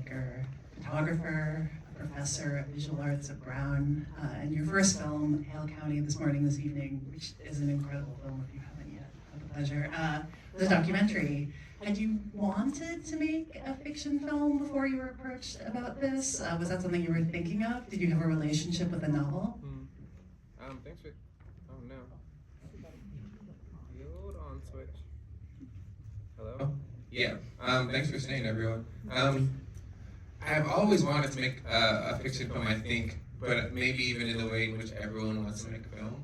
filmmaker, photographer, professor of visual arts at Brown, and your first film, Hale County, This Morning, This Evening, which is an incredible film if you haven't yet had the pleasure, was a documentary. Had you wanted to make a fiction film before you were approached about this? Was that something you were thinking of? Did you have a relationship with a novel? Thanks for, oh no. Hold on, switch. Hello? Oh, yeah, thanks for staying, everyone. I've always wanted to make a fiction film, I think, but maybe even in the way in which everyone wants to make a film.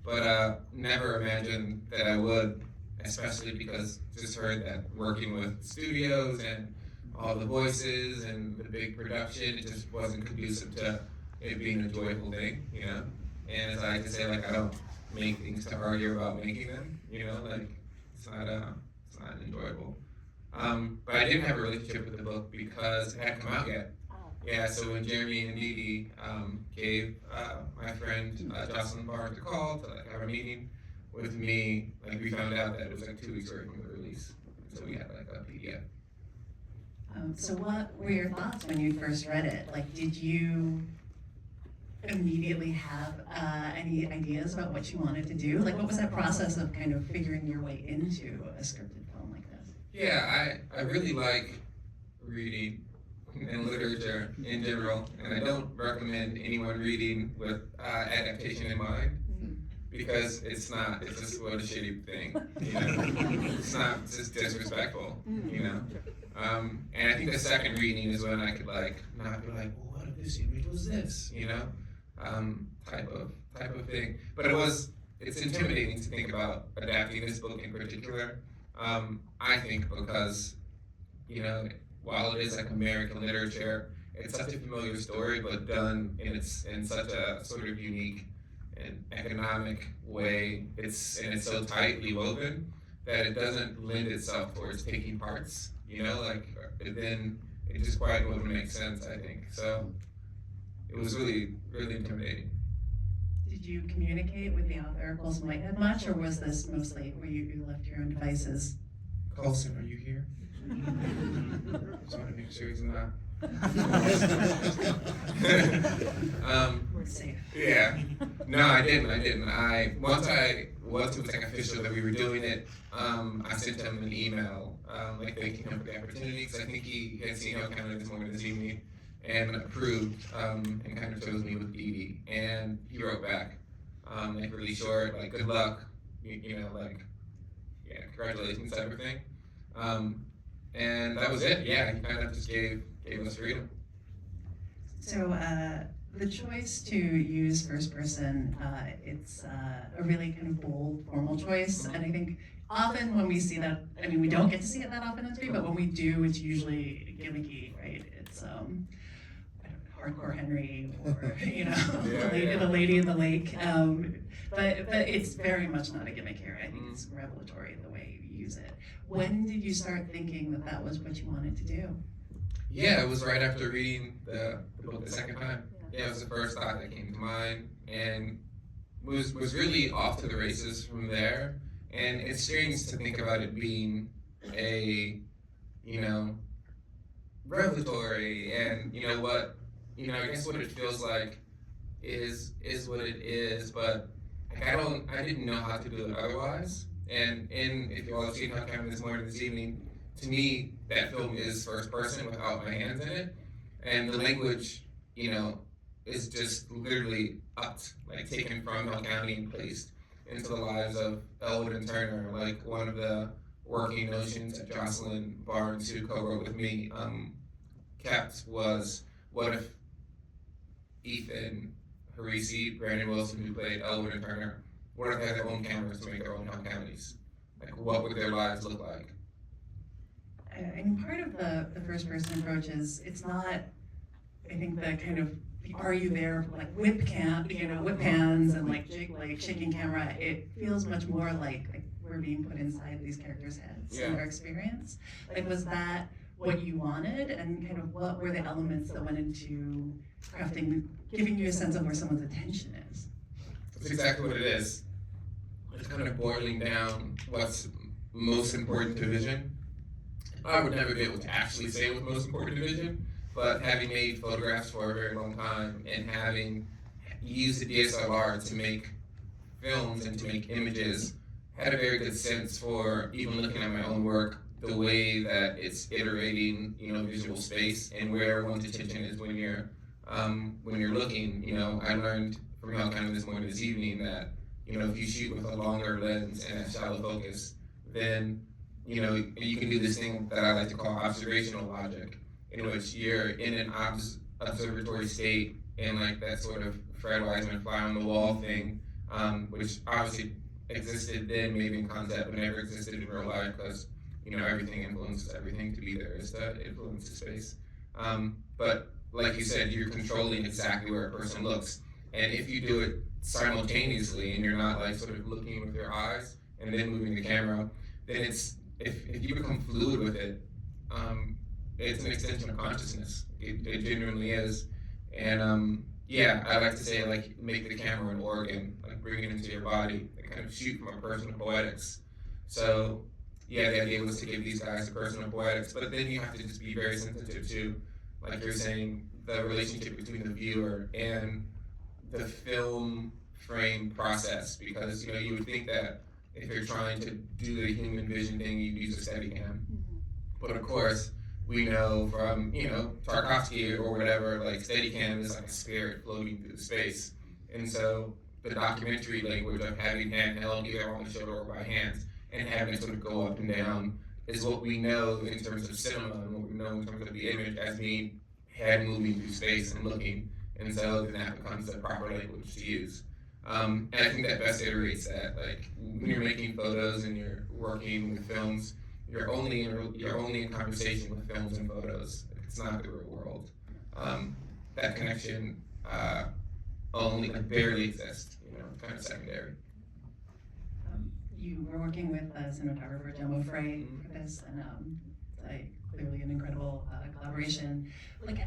But never imagined that I would, especially because just heard that working with studios and all the voices and the big production, it just wasn't conducive to it being a joyful thing, you know? And as I like to say, like, I don't make things to argue about making them, you know? Like, it's not enjoyable. But I didn't have a relationship with the book because it hadn't come out yet. Yeah, so when Jeremy and Dee gave my friend Jocelyn Barnes a call to like have a meeting with me, like we found out that it was like 2 weeks away from the release. So we had like a PDF. So what were your thoughts when you first read it? Like, did you immediately have any ideas about what you wanted to do? Like, what was that process of kind of figuring your way into a scripted film like this? Yeah, I really like reading and literature in general, and I don't recommend anyone reading with adaptation in mind, because it's just what a shitty thing, you know? It's just disrespectful, you know? And I think the second reading is when I could like, not be like, well, what if this image was this, you know? Type of thing. But it's intimidating to think about adapting this book in particular. I think because, you know, while it is like American literature, it's such a familiar story, but done in such a sort of unique and economic way. It's so tightly woven that it doesn't lend itself towards taking parts. You know, like then it just quite wouldn't make sense, I think. So it was really, really intimidating. Did you communicate with the author, Colson Whitehead, much, or was this mostly where you left your own devices? Colson, are you here? Just want to make sure he's not. We're safe. Yeah. No, I didn't. Once it was like official that we were doing it, I sent him an email, like thanking him for the opportunity, because I think he had seen Hale County This Morning, This Evening, and approved, and kind of chose me with Dee. And he wrote back, like really short, like good luck, you know, like, yeah, congratulations, type of thing. And that was it. Yeah, he kind of just gave us freedom. So the choice to use first person, it's a really kind of bold, formal choice. And I think often when we see that, I mean, we don't get to see it that often on screen, but when we do, it's usually gimmicky, right? It's I don't know, Hardcore Henry or, you know, the Lady in the Lake. But it's very much not a gimmick here. I think it's revelatory the way you use it. When did you start thinking that that was what you wanted to do? Yeah, it was right after reading the book the second time. Yeah, it was the first thought that came to mind, and was really off to the races from there. And it's strange to think about it being a, you know, revelatory, and you know what, you know, I guess what it feels like is what it is, but like, I didn't know how to do it otherwise. And if you all have seen Hale County This Morning, This Evening, to me, that film is first person without my hands in it. And the language, you know, is just literally upped, like taken from Hale County and placed into the lives of Elwood and Turner. Like one of the working notions that Jocelyn Barnes, who co-wrote with me, kept was, what if Ethan, Harisi, Brandon Wilson, who played Elwood and Turner, what if they had their own cameras to make their own Hale Counties? Like, what would their lives look like? And part of the first person approach is, it's not, I think, the kind of, are you there, like whip hands and like shaking camera. It feels much more like we're being put inside these characters' heads in their experience. Like, was that what you wanted, and kind of what were the elements that went into crafting, giving you a sense of where someone's attention is? That's exactly what it is. It's kind of boiling down what's most important to vision. I would never be able to actually say what's most important to vision, but having made photographs for a very long time and having used the DSLR to make films and to make images, had a very good sense for even looking at my own work, the way that it's iterating, visual space and where one's attention is when you're looking. I learned from y'all kind of this evening that, if you shoot with a longer lens and a shallow focus, then, you can do this thing that I like to call observational logic, in which you're in an observatory state and like that sort of Fred Wiseman fly on the wall thing, which obviously existed then, maybe in concept, but never existed in real life because, everything influences everything. To be there is to influence the space. But like you said, you're controlling exactly where a person looks. And if you do it simultaneously and you're not like sort of looking with your eyes and then moving the camera, then it's, if you become fluid with it, it's an extension of consciousness. It genuinely is. And yeah, I like to say like make the camera an organ, like bring it into your body and kind of shoot from a personal poetics. So yeah, the idea was to give these guys a personal poetics, but then you have to just be very sensitive to, like you're saying, the relationship between the viewer and the film frame process, because you would think that if you're trying to do the human vision thing, you'd use a Steadicam. But of course, we know from Tarkovsky or whatever, like Steadicam is like a spirit floating through space, and so the documentary language of having handheld either on the shoulder or by hands and having it sort of go up and down is what we know in terms of cinema and what we know in terms of the image as being head moving through space and looking. And so then that becomes the proper language to use. And I think that best iterates that. Like when you're making photos and you're working with films, you're only in conversation with films and photos. It's not the real world. That connection only barely exists. Kind of secondary. You were working with cinematographer Jomo Frey for this, and clearly an incredible collaboration. Like,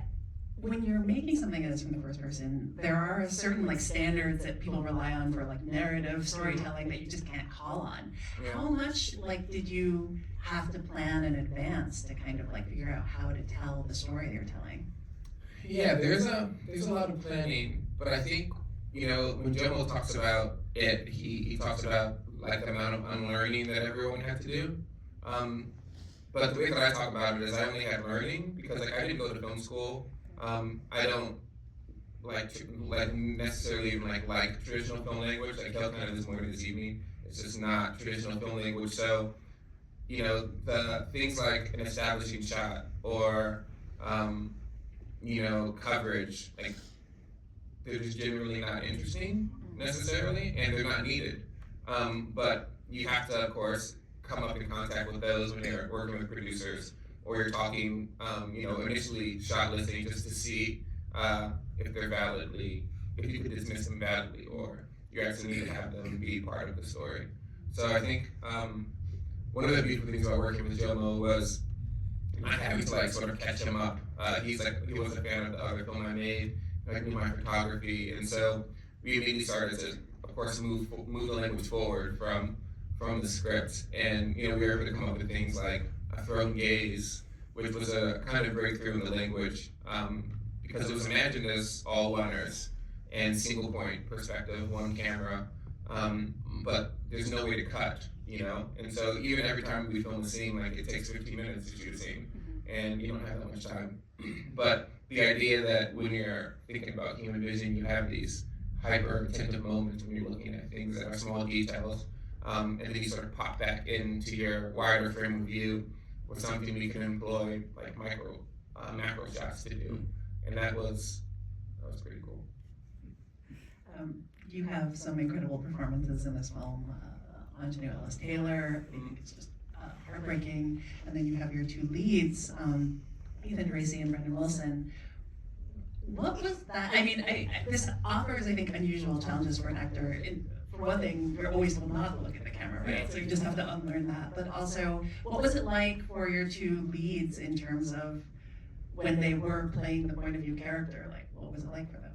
when you're making something that is from the first person, there are certain like standards that people rely on for like narrative storytelling that you just can't call on. Yeah. How much like did you have to plan in advance to kind of like figure out how to tell the story you're telling? Yeah, there's a lot of planning, but I think when Jomo talks about it, he talks about like the amount of unlearning that everyone had to do. But the way that I talk about it is I only had learning because like I didn't go to film school. I don't like necessarily even like traditional film language. Like Kel kind of this morning, this evening, it's just not traditional film language. So, the things like an establishing shot or coverage, like they're just generally not interesting necessarily, and they're not needed. But you have to, of course, come up in contact with those when you're working with producers, or you're talking, initially shot listing just to see if you could dismiss them validly, or you actually need to have them be part of the story. So I think one of the beautiful things about working with Jomo was not having to like sort of catch him up. He was a fan of the other film I made, like knew my photography, and so we immediately started to, of course, move the language forward from the script, and we were able to come up with things like a thrown gaze, which was a kind of breakthrough in the language because it was imagined as all oneers and single point perspective, one camera, but there's no way to cut, and so even every time we film a scene, like it takes 15 minutes to shoot a scene, and you don't have that much time. But the idea that when you're thinking about human vision, you have these hyper attentive moments when you're looking at things that are small details, and then you sort of pop back into your wider frame of view with something we can employ like macro shots to do, and that was pretty cool. You have some incredible performances in this film. Anjanou Ellis Taylor, I think it's just heartbreaking, and then you have your two leads, Ethan Tracy and Brendan Wilson. What was that? I mean, this offers, I think, unusual challenges for an actor. For one thing, you're always told not to look at the camera, right? So you just have to unlearn that. But also, what was it like for your two leads in terms of when they were playing the point of view character? Like, what was it like for them?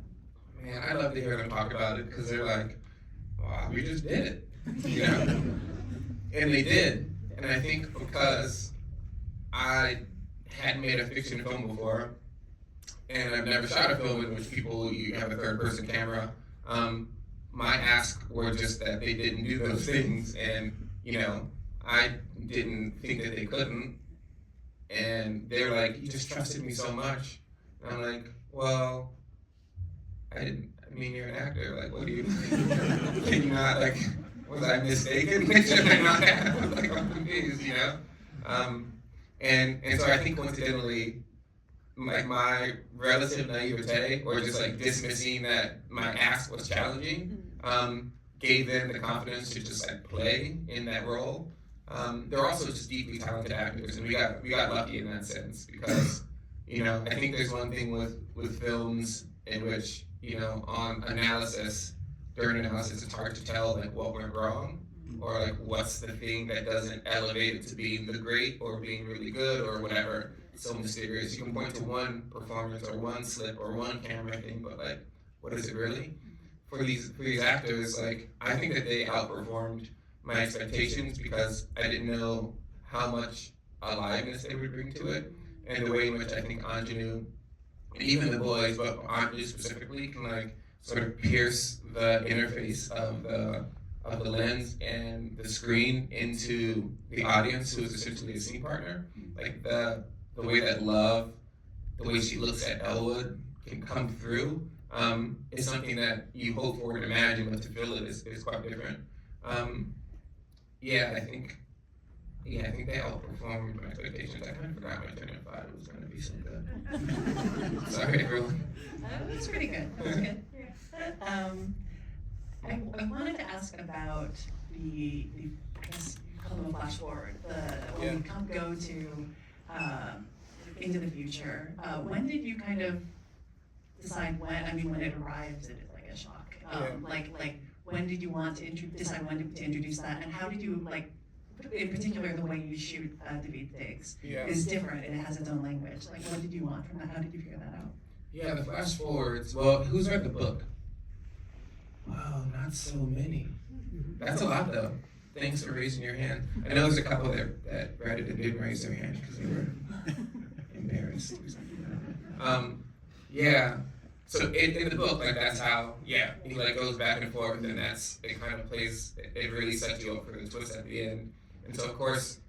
Man, I love to hear them talk about it because they're like, wow, we just did it, And they did. And I think because I hadn't made a fiction film before, and I've never shot a film in which you have a third person camera. My asks were just that they didn't do those things, and I didn't think that they couldn't, and they're like, "You just trusted me so much," and I'm like, "Well, I didn't. I mean, you're an actor. Like, what do you? Can you not like? Was I mistaken? Should I not have? Like, I'm confused, And so I think coincidentally, like my relative naivete, or just like dismissing that my ask was challenging, gave them the confidence to just like play in that role. They're also just deeply talented actors, and we got lucky in that sense because I think there's one thing with films in which on analysis, during analysis, it's hard to tell like what went wrong, or like what's the thing that doesn't elevate it to being the great or being really good or whatever. It's so mysterious. You can point to one performance or one slip or one camera thing, but like, what is it really? For these actors, like I think that they outperformed my expectations because I didn't know how much aliveness they would bring to it, and the way in which I think Anjanu and even the boys, but Anjanu specifically, can like sort of pierce the interface of the lens and the screen into the audience, who is essentially a scene partner. Like the way that love, the way she looks at Elwood can come through, is something that you hope for and imagine, but to feel it is quite different. I think they outperformed my expectations. I kind of forgot my train of thought. It was going to be so good. Sorry, everyone. That was pretty good. That was good. I wanted to ask about the I guess you call them a flash forward, when we go to into the future. When did you kind of decide when it arrives, it is like a shock. Like when did you want to decide when to introduce that, and how did you in particular the way you shoot David Diggs is different. It has its own language. Like what did you want from that? How did you figure that out? Yeah, the flash forwards. Well, who's read the book? Wow, not so many. That's a lot, though. Thanks for raising your hand. I know there's a couple that read it and didn't raise their hand because they were embarrassed or something. So in the book, like that's how, he like goes back and forth, and it kind of plays. It really sets you up for the twist at the end. And so of course,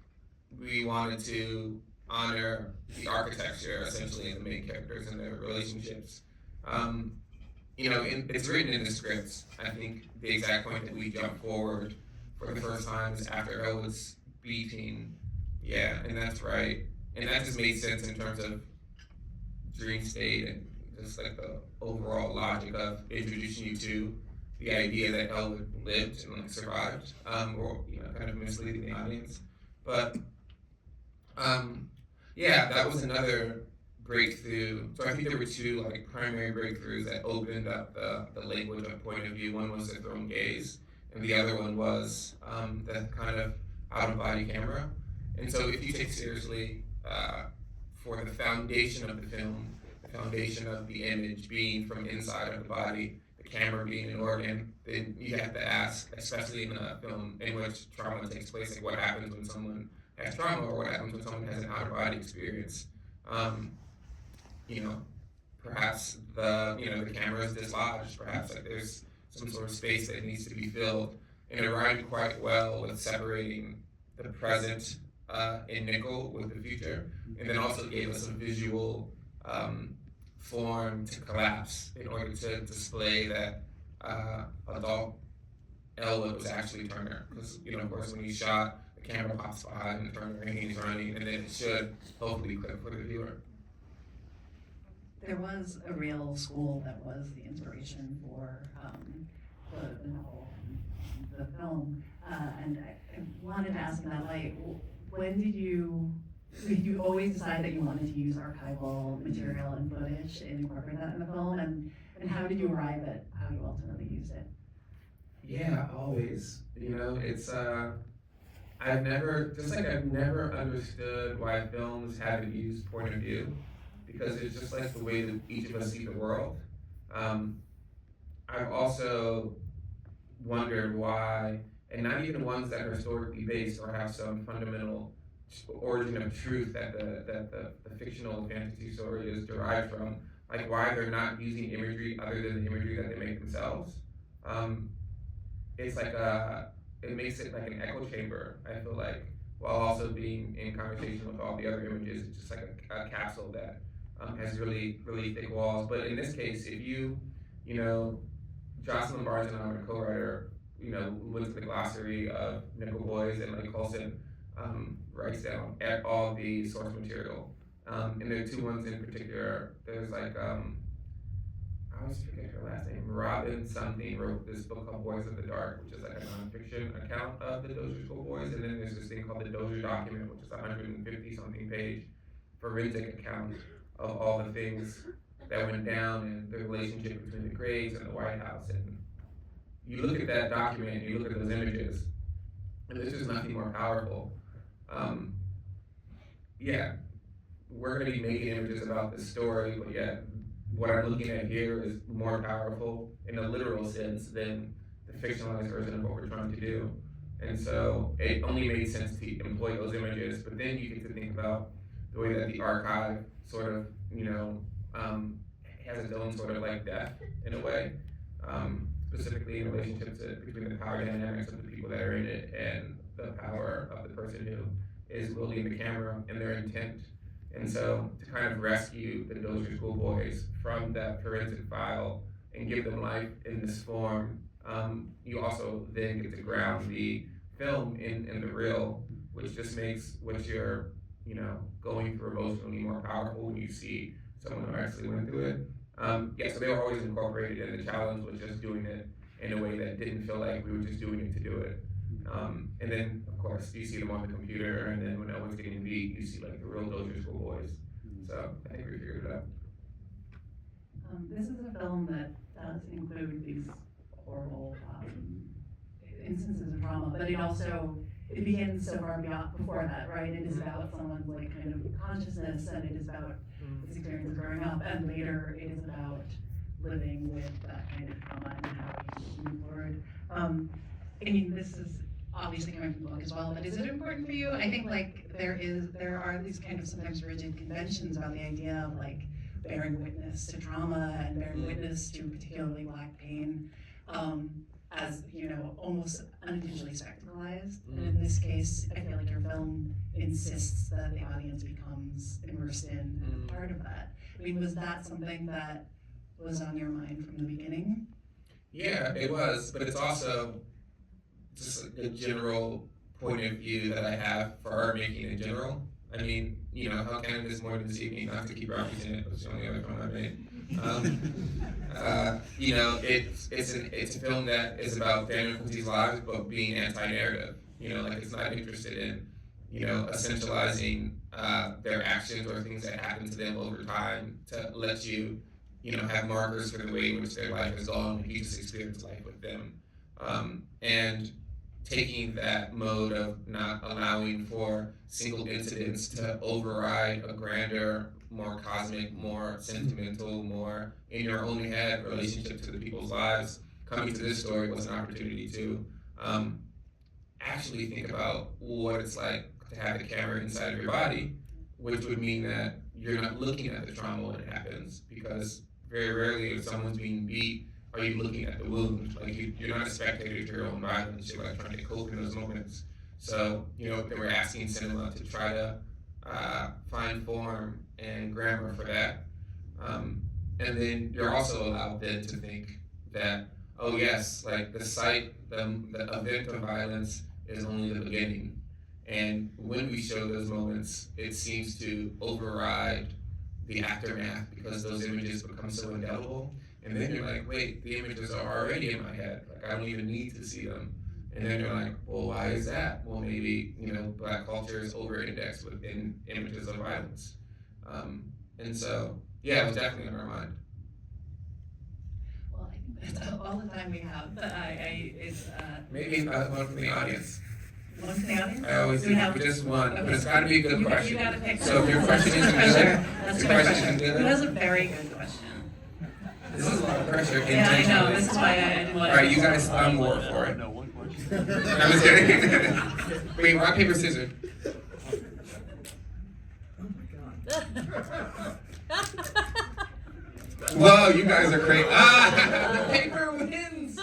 we wanted to honor the architecture, essentially, of the main characters and their relationships. It's written in the script. I think the exact point that we jump forward for the first time is after Elwood's beating. Yeah, and that's right. And that just made sense in terms of dream state and just like the overall logic of introducing you to the idea that Elwood lived and survived, or kind of misleading the audience. But that was another breakthrough. So I think there were two primary breakthroughs that opened up the language of point of view. One was the throne gaze, and the other one was the kind of out of body camera. And so if you take seriously for the foundation of the film, the foundation of the image being from inside of the body, the camera being an organ, then you have to ask, especially in a film in which trauma takes place, like what happens when someone has trauma, or what happens when someone has an out of body experience. Perhaps the camera is dislodged, perhaps there's some sort of space that needs to be filled. And it rhymed quite well with separating the present in nickel with the future, and then also gave us a visual form to collapse in order to display that adult Elwood was actually Turner. Because, of course, when he's shot, the camera pops behind Turner and he's running, and then it should hopefully click for the viewer. There was a real school that was the inspiration for the novel and the film, and I wanted to ask in that light, when did you always decide that you wanted to use archival material and footage and incorporate that in the film, and how did you arrive at how you ultimately used it? Yeah, always. It's I've never understood why films had to use point of view, because it's just like the way that each of us see the world. I've also wondered why, and not even ones that are historically based or have some fundamental origin of truth that the fictional fantasy story is derived from, like why they're not using imagery other than the imagery that they make themselves. It's like it makes it like an echo chamber, I feel like, while also being in conversation with all the other images. It's just like a capsule that has really, really thick walls. But in this case, if you know, Jocelyn Barnes and I, my co-writer, went to the glossary of nickel boys, and like Colson writes down at all the source material. And there are two ones in particular. There's like, I always forget her last name. Robin something wrote this book called Boys of the Dark, which is like a nonfiction account of the Dozier School Boys. And then there's this thing called the Dozier Document, which is a 150 something page forensic account of all the things that went down and the relationship between the grades and the White House. And you look at that document, and you look at those images, and there's just nothing more powerful. Yeah, we're going to be making images about this story, but yet what I'm looking at here is more powerful in a literal sense than the fictionalized version of what we're trying to do. And so it only made sense to employ those images, but then you get to think about the way that the archive sort of, has its own sort of like depth in a way, specifically in relationship to between the power dynamics of the people that are in it and the power of the person who is wielding the camera and their intent. And so to kind of rescue the Dozier School Boys from that forensic file and give them life in this form, you also then get to ground the film in the real, which just makes what you're, going through emotionally more powerful when you see someone who actually went through it. So they were always incorporated, and the challenge was just doing it in a way that didn't feel like we were just doing it to do it. And then, of course, you see them on the computer, and then when no one's getting beat, you see like the real Dozier School Boys. So I think we figured it out. This is a film that does include these horrible instances of trauma, but it begins so far before that, right? It is about someone's like kind of consciousness, and it is about this experience of growing up, and later it is about living with that kind of trauma and how you move forward. This is obviously coming from the book as well, but is it important for you? I think like there are these kind of sometimes rigid conventions about the idea of like bearing witness to trauma and bearing witness to particularly Black pain, as almost unintentionally spectacleized. And in this case, I feel like your film insists that the audience becomes immersed in and a part of that. Was that something that was on your mind from the beginning? Yeah, it was, but it's also just a general point of view that I have for art making in general. I mean, how can this morning this evening, not to keep referencing it, but it's the only other film I made. It's a film that is about family Kunti's lives, but being anti-narrative. It's not interested in, essentializing their actions or things that happen to them over time to let you, have markers for the way in which their life is gone, and you just experience life with them. And taking that mode of not allowing for single incidents to override a grander, more cosmic, more sentimental, more in your own head relationship to the people's lives. Coming to this story was an opportunity to actually think about what it's like to have the camera inside of your body, which would mean that you're not looking at the trauma when it happens, because very rarely if someone's being beat, are you looking at the wound? Like you're not a spectator to your own violence. You're like trying to cope in those moments. So they were asking cinema to try to find form and grammar for that. And then you're also allowed then to think that, oh yes, like the event of violence is only the beginning. And when we show those moments, it seems to override the aftermath because those images become so indelible. And then you're like, wait, the images are already in my head. Like, I don't even need to see them. And then you're like, well, why is that? Well, maybe, Black culture is over-indexed within images of violence. And so, yeah, it was definitely on our mind. Well, I think that's all the time we have. But Maybe one from the audience. One from the audience? I always do just one, but it's got to be a good question. You got to pick so one. if your question isn't good, if your question isn't good, who has a very good question? This is a lot of pressure. Yeah, I know. This is why I didn't want to. All right, you guys, I'm more for it. I'm just kidding. Wait, rock, paper, scissors. Oh my god. Whoa, you guys are crazy. Ah, the paper wins.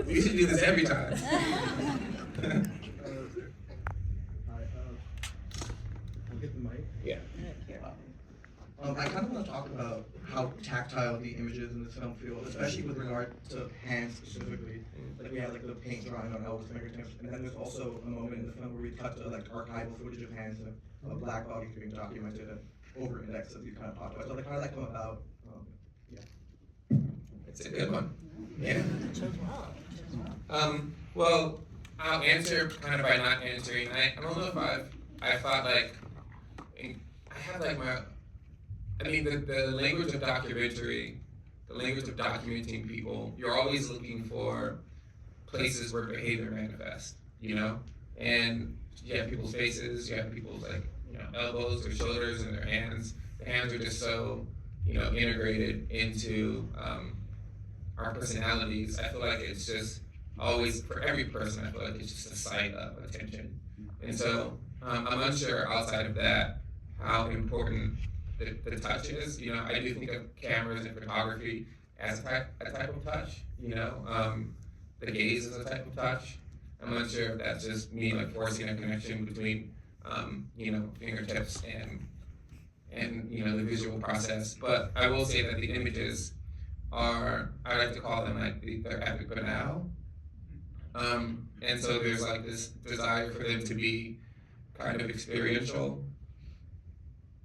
You should do this every time. I'll get the mic. Yeah. I kind of want to talk about how tactile the images in this film feel, especially with regard to hands specifically. Like we had like the paint drying on Elvis' fingertips, and then there's also a moment in the film where we cut to like archival footage of hands of black bodies being documented and over-indexed as you kind of talked about. So like how did that come about? It's a good one. Yeah. Well, I'll answer kind of by not answering. I don't know if I thought like, I have like the language of documentary, the language of documenting people, you're always looking for places where behavior manifests, you know? And you have people's faces, you have people's elbows or shoulders and their hands. The hands are just so, integrated into our personalities. I feel like it's just always, for every person, I feel like it's just a site of attention. And so I'm unsure outside of that how important the touch is. I do think of cameras and photography as a type of touch, the gaze is a type of touch. I'm unsure if that's just me forcing a connection between, fingertips and the visual process. But I will say that the images are, I like to call them they're epic banal. And so there's this desire for them to be kind of experiential,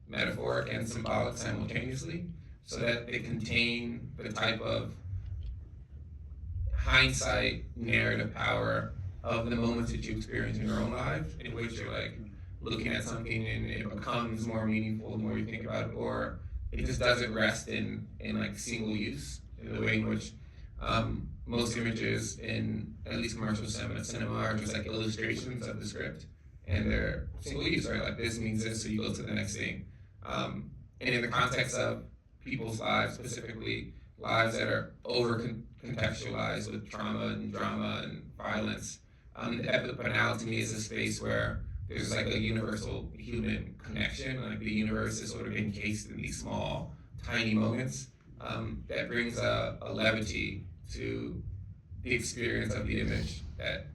metaphoric, and symbolic simultaneously, so that they contain the type of hindsight narrative power of the moments that you experience in your own life, in which you're looking at something and it becomes more meaningful the more you think about it, or it just doesn't rest in single use, in the way in which most images in at least commercial cinema are just illustrations of the script, and they're single use, right? This means this, so you go to the next thing. And in the context of people's lives, specifically lives that are over-contextualized with trauma and drama and violence, the epic banal to me is a space where there's a universal human connection, the universe is sort of encased in these small, tiny moments, that brings a levity to the experience of the image that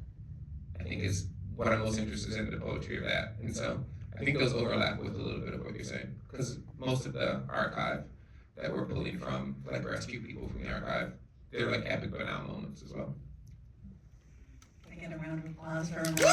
I think is what I'm most interested in, the poetry of that. And so I think those overlap with a little bit of what you're saying, because most of the archive that we're pulling from, rescue people from the archive, they're epic banal moments as well. Can I get a round of applause for RaMell?